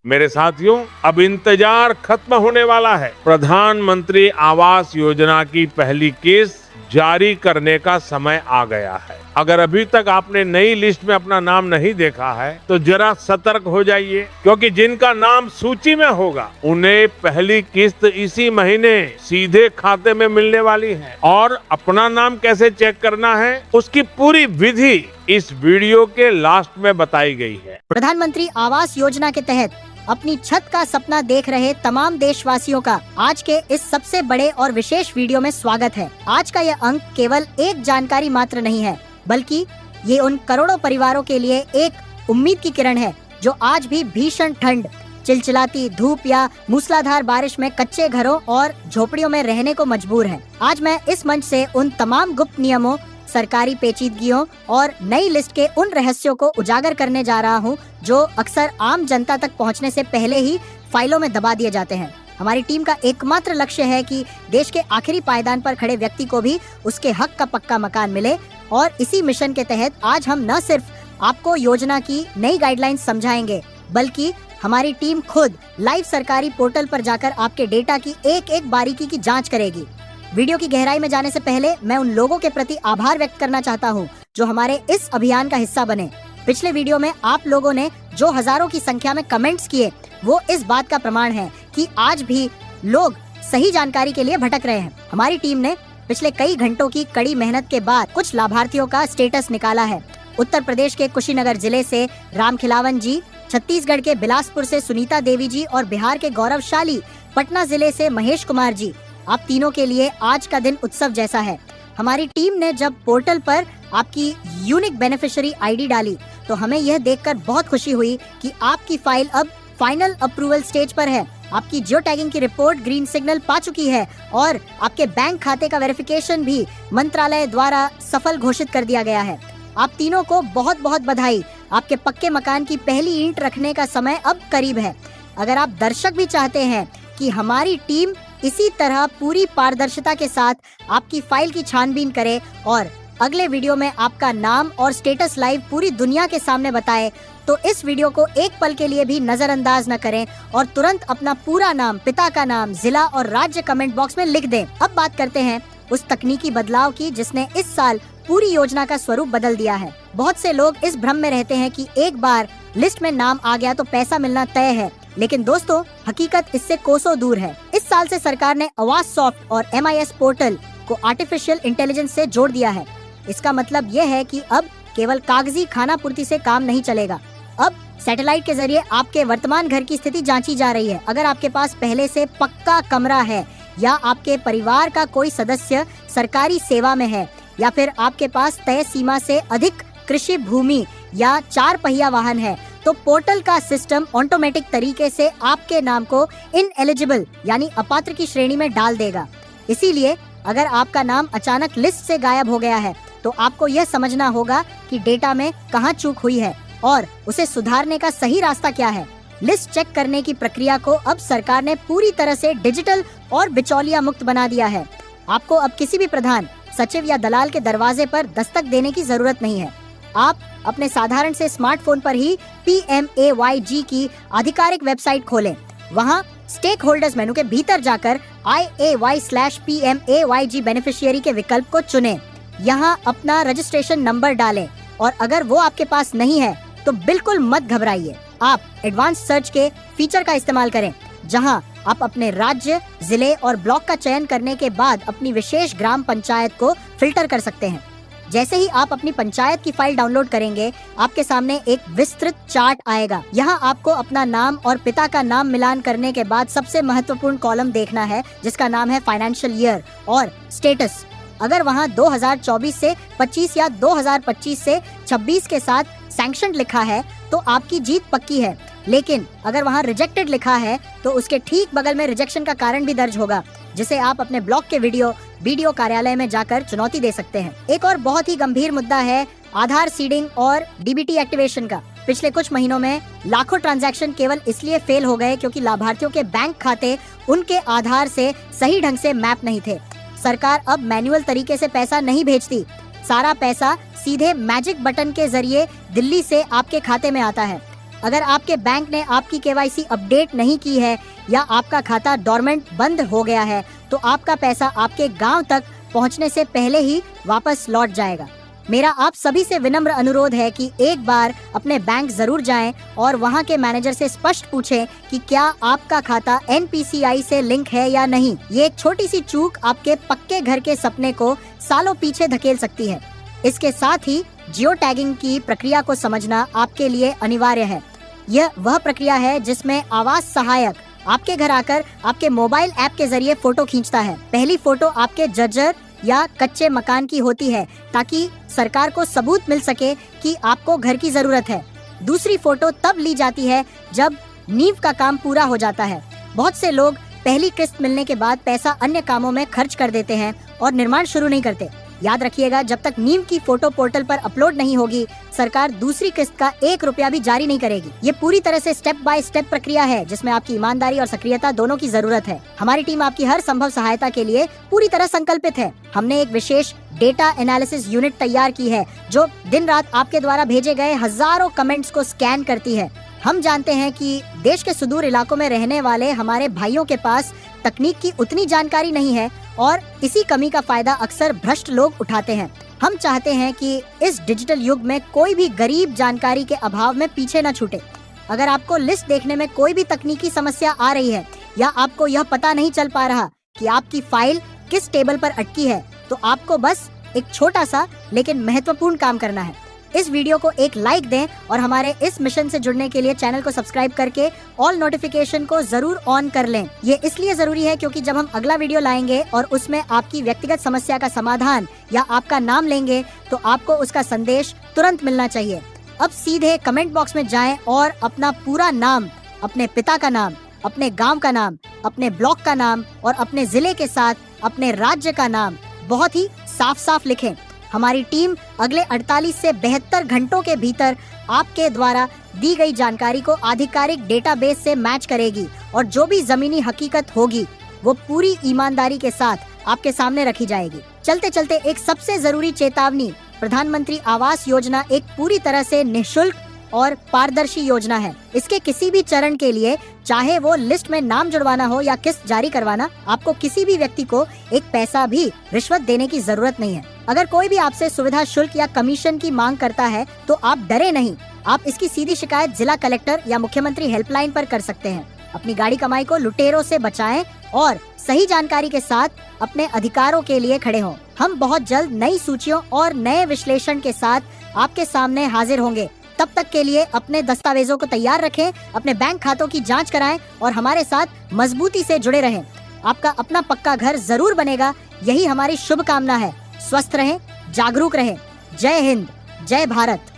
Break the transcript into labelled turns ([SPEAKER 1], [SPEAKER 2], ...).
[SPEAKER 1] मेरे साथियों, अब इंतजार खत्म होने वाला है। प्रधानमंत्री आवास योजना की पहली किस्त जारी करने का समय आ गया है। अगर अभी तक आपने नई लिस्ट में अपना नाम नहीं देखा है तो जरा सतर्क हो जाइए, क्योंकि जिनका नाम सूची में होगा उन्हें पहली किस्त इसी महीने सीधे खाते में मिलने वाली है। और अपना नाम कैसे चेक करना है उसकी पूरी विधि इस वीडियो के लास्ट में बताई गई है।
[SPEAKER 2] प्रधानमंत्री आवास योजना के तहत अपनी छत का सपना देख रहे तमाम देशवासियों का आज के इस सबसे बड़े और विशेष वीडियो में स्वागत है। आज का यह अंक केवल एक जानकारी मात्र नहीं है, बल्कि ये उन करोड़ों परिवारों के लिए एक उम्मीद की किरण है जो आज भी भीषण ठंड, चिलचिलाती धूप या मूसलाधार बारिश में कच्चे घरों और झोपड़ियों में रहने को मजबूर हैं। आज मैं इस मंच से उन तमाम गुप्त नियमों, सरकारी पेचीदगियों और नई लिस्ट के उन रहस्यों को उजागर करने जा रहा हूं, जो अक्सर आम जनता तक पहुंचने से पहले ही फाइलों में दबा दिए जाते हैं। हमारी टीम का एकमात्र लक्ष्य है कि देश के आखिरी पायदान पर खड़े व्यक्ति को भी उसके हक का पक्का मकान मिले। और इसी मिशन के तहत आज हम न सिर्फ आपको योजना की नई गाइडलाइंस समझाएंगे, बल्कि हमारी टीम खुद लाइव सरकारी पोर्टल पर जाकर आपके डेटा की एक एक बारीकी की जांच करेगी। वीडियो की गहराई में जाने से पहले मैं उन लोगों के प्रति आभार व्यक्त करना चाहता हूं जो हमारे इस अभियान का हिस्सा बने। पिछले वीडियो में आप लोगों ने जो हजारों की संख्या में कमेंट्स किए, वो इस बात का प्रमाण है कि आज भी लोग सही जानकारी के लिए भटक रहे हैं। हमारी टीम ने पिछले कई घंटों की कड़ी मेहनत के बाद कुछ लाभार्थियों का स्टेटस निकाला है। उत्तर प्रदेश के कुशीनगर जिले से राम खिलावन जी, छत्तीसगढ़ के बिलासपुर से सुनीता देवी जी और बिहार के गौरवशाली पटना जिले से महेश कुमार जी। आप तीनों के लिए आज का दिन उत्सव जैसा है। हमारी टीम ने जब पोर्टल पर आपकी यूनिक बेनिफिशियरी आईडी डाली तो हमें यह देखकर बहुत खुशी हुई कि आपकी फाइल अब फाइनल अप्रूवल स्टेज पर है। आपकी जियो टैगिंग की रिपोर्ट ग्रीन सिग्नल पा चुकी है और आपके बैंक खाते का वेरिफिकेशन भी मंत्रालय द्वारा सफल घोषित कर दिया गया है। आप तीनों को बहुत बहुत बधाई। आपके पक्के मकान की पहली ईंट रखने का समय अब करीब है। अगर आप दर्शक भी चाहते हैं कि हमारी टीम इसी तरह पूरी पारदर्शिता के साथ आपकी फाइल की छानबीन करे और अगले वीडियो में आपका नाम और स्टेटस लाइव पूरी दुनिया के सामने बताए, तो इस वीडियो को एक पल के लिए भी नजरअंदाज न करें और तुरंत अपना पूरा नाम, पिता का नाम, जिला और राज्य कमेंट बॉक्स में लिख दें। अब बात करते हैं उस तकनीकी बदलाव की जिसने इस साल पूरी योजना का स्वरूप बदल दिया है। बहुत से लोग इस भ्रम में रहते हैं कि एक बार लिस्ट में नाम आ गया तो पैसा मिलना तय है, लेकिन दोस्तों हकीकत इससे कोसों दूर है। इस साल से सरकार ने आवास सॉफ्ट और MIS पोर्टल को आर्टिफिशियल इंटेलिजेंस से जोड़ दिया है। इसका मतलब ये है कि अब केवल कागजी खाना पूर्ति से काम नहीं चलेगा। अब सैटेलाइट के जरिए आपके वर्तमान घर की स्थिति जांची जा रही है। अगर आपके पास पहले से पक्का कमरा है या आपके परिवार का कोई सदस्य सरकारी सेवा में है या फिर आपके पास तय सीमा से अधिक कृषि भूमि या 4 पहिया वाहन है, तो पोर्टल का सिस्टम ऑटोमेटिक तरीके से आपके नाम को इनएलिजिबल यानी अपात्र की श्रेणी में डाल देगा। इसीलिए अगर आपका नाम अचानक लिस्ट से गायब हो गया है तो आपको यह समझना होगा कि डेटा में कहां चूक हुई है और उसे सुधारने का सही रास्ता क्या है। लिस्ट चेक करने की प्रक्रिया को अब सरकार ने पूरी तरह से डिजिटल और बिचौलिया मुक्त बना दिया है। आपको अब किसी भी प्रधान, सचिव या दलाल के दरवाजे पर दस्तक देने की जरूरत नहीं है। आप अपने साधारण से स्मार्टफोन पर ही PMAYG की आधिकारिक वेबसाइट खोलें। वहां स्टेक होल्डर्स मेनू के भीतर जाकर IAY/PMAYG बेनिफिशियरी के विकल्प को चुनें। यहां अपना रजिस्ट्रेशन नंबर डालें और अगर वो आपके पास नहीं है तो बिल्कुल मत घबराइए। आप एडवांस सर्च के फीचर का इस्तेमाल करें, जहां आप अपने राज्य, जिले और ब्लॉक का चयन करने के बाद अपनी विशेष ग्राम पंचायत को फिल्टर कर सकते हैं। जैसे ही आप अपनी पंचायत की फाइल डाउनलोड करेंगे, आपके सामने एक विस्तृत चार्ट आएगा। यहाँ आपको अपना नाम और पिता का नाम मिलान करने के बाद सबसे महत्वपूर्ण कॉलम देखना है, जिसका नाम है फाइनेंशियल ईयर और स्टेटस। अगर वहाँ 2024 से 25 या 2025 से 26 के साथ सैंक्शन लिखा है तो आपकी जीत पक्की है, लेकिन अगर वहाँ रिजेक्टेड लिखा है तो उसके ठीक बगल में रिजेक्शन का कारण भी दर्ज होगा, जिसे आप अपने ब्लॉक के BDO कार्यालय में जाकर चुनौती दे सकते हैं। एक और बहुत ही गंभीर मुद्दा है आधार सीडिंग और DBT एक्टिवेशन का। पिछले कुछ महीनों में लाखों ट्रांजैक्शन केवल इसलिए फेल हो गए क्योंकि लाभार्थियों के बैंक खाते उनके आधार से सही ढंग से मैप नहीं थे। सरकार अब मैन्युअल तरीके से पैसा नहीं भेजती, सारा पैसा सीधे मैजिक बटन के जरिए दिल्ली से आपके खाते में आता है। अगर आपके बैंक ने आपकी KYC अपडेट नहीं की है या आपका खाता डोरमेंट बंद हो गया है तो आपका पैसा आपके गांव तक पहुंचने से पहले ही वापस लौट जाएगा। मेरा आप सभी से विनम्र अनुरोध है कि एक बार अपने बैंक जरूर जाएं और वहां के मैनेजर से स्पष्ट पूछें कि क्या आपका खाता NPCI से लिंक है या नहीं। ये एक छोटी सी चूक आपके पक्के घर के सपने को सालों पीछे धकेल सकती है। इसके साथ ही जियो टैगिंग की प्रक्रिया को समझना आपके लिए अनिवार्य है। यह वह प्रक्रिया है जिसमें आवास सहायक आपके घर आकर आपके मोबाइल ऐप के जरिए फोटो खींचता है। पहली फोटो आपके जर्जर या कच्चे मकान की होती है ताकि सरकार को सबूत मिल सके कि आपको घर की जरूरत है। दूसरी फोटो तब ली जाती है जब नींव का काम पूरा हो जाता है। बहुत से लोग पहली किस्त मिलने के बाद पैसा अन्य कामों में खर्च कर देते हैं और निर्माण शुरू नहीं करते। याद रखिएगा, जब तक नींव की फोटो पोर्टल पर अपलोड नहीं होगी, सरकार दूसरी किस्त का 1 रुपया भी जारी नहीं करेगी। ये पूरी तरह से स्टेप बाय स्टेप प्रक्रिया है जिसमें आपकी ईमानदारी और सक्रियता दोनों की जरूरत है। हमारी टीम आपकी हर संभव सहायता के लिए पूरी तरह संकल्पित है। हमने एक विशेष डेटा एनालिसिस यूनिट तैयार की है जो दिन रात आपके द्वारा भेजे गए हजारों कमेंट्स को स्कैन करती है। हम जानते हैं कि देश के सुदूर इलाकों में रहने वाले हमारे भाइयों के पास तकनीक की उतनी जानकारी नहीं है और इसी कमी का फायदा अक्सर भ्रष्ट लोग उठाते हैं। हम चाहते हैं कि इस डिजिटल युग में कोई भी गरीब जानकारी के अभाव में पीछे न छूटे। अगर आपको लिस्ट देखने में कोई भी तकनीकी समस्या आ रही है या आपको यह पता नहीं चल पा रहा कि आपकी फाइल किस टेबल पर अटकी है, तो आपको बस एक छोटा सा लेकिन महत्वपूर्ण काम करना है। इस वीडियो को एक लाइक दें और हमारे इस मिशन से जुड़ने के लिए चैनल को सब्सक्राइब करके ऑल नोटिफिकेशन को जरूर ऑन कर लें। ये इसलिए जरूरी है क्योंकि जब हम अगला वीडियो लाएंगे और उसमें आपकी व्यक्तिगत समस्या का समाधान या आपका नाम लेंगे तो आपको उसका संदेश तुरंत मिलना चाहिए। अब सीधे कमेंट बॉक्स में जाएं और अपना पूरा नाम, अपने पिता का नाम, अपने गाँव का नाम, अपने ब्लॉक का नाम और अपने जिले के साथ अपने राज्य का नाम बहुत ही साफ साफ लिखें। हमारी टीम अगले 48 से 72 घंटों के भीतर आपके द्वारा दी गई जानकारी को आधिकारिक डेटाबेस से मैच करेगी और जो भी जमीनी हकीकत होगी वो पूरी ईमानदारी के साथ आपके सामने रखी जाएगी। चलते चलते एक सबसे जरूरी चेतावनी, प्रधानमंत्री आवास योजना एक पूरी तरह से निःशुल्क और पारदर्शी योजना है। इसके किसी भी चरण के लिए, चाहे वो लिस्ट में नाम जुड़वाना हो या किस्त जारी करवाना, आपको किसी भी व्यक्ति को एक पैसा भी रिश्वत देने की जरूरत नहीं है। अगर कोई भी आपसे सुविधा शुल्क या कमीशन की मांग करता है तो आप डरे नहीं। आप इसकी सीधी शिकायत जिला कलेक्टर या मुख्यमंत्री हेल्पलाइन पर कर सकते हैं। अपनी गाड़ी कमाई को लुटेरों से बचाएं और सही जानकारी के साथ अपने अधिकारों के लिए खड़े हों। हम बहुत जल्द नई सूचियों और नए विश्लेषण के साथ आपके सामने हाजिर होंगे। तब तक के लिए अपने दस्तावेजों को तैयार रखें, अपने बैंक खातों की जांच कराएं और हमारे साथ मजबूती से जुड़े रहें। आपका अपना पक्का घर जरूर बनेगा, यही हमारी शुभकामना है। स्वस्थ रहें, जागरूक रहें। जय हिंद, जय भारत।